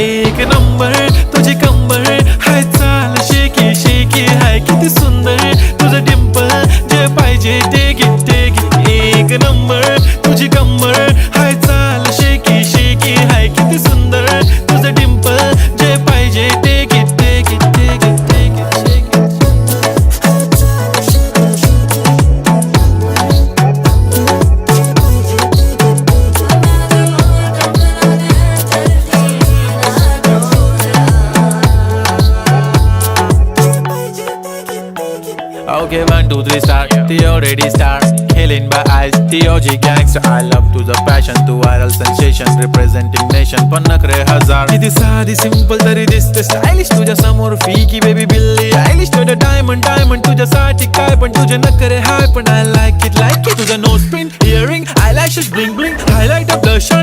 एक नंबर तुझी कंबर हाय चाल शेकी शेकी हाय किती सुंदर तुझं डिंपल जे पाहिजे ते घे एक नंबर तुझी कंबर हाय चाल शेकी शेकी हाय किती सुंदर तुझं डिंपल जे पाहिजे ते घे Okay, 1, 2, 3 start. The already start. Killing by eyes. The OG gangster. I love to the passion, to viral sensation, representing nation. पण नखरे हजार. किती साधी simple तरी दिसते stylish. तुझ्या समोर फीकी baby बिल्ली आयलिश. तुझं diamond तुझ्यासाठी काय पण तुझे नखरे हाय पण I like it. तुझं nose pin, earring, eyelashes, bling bling, highlight of blush on it.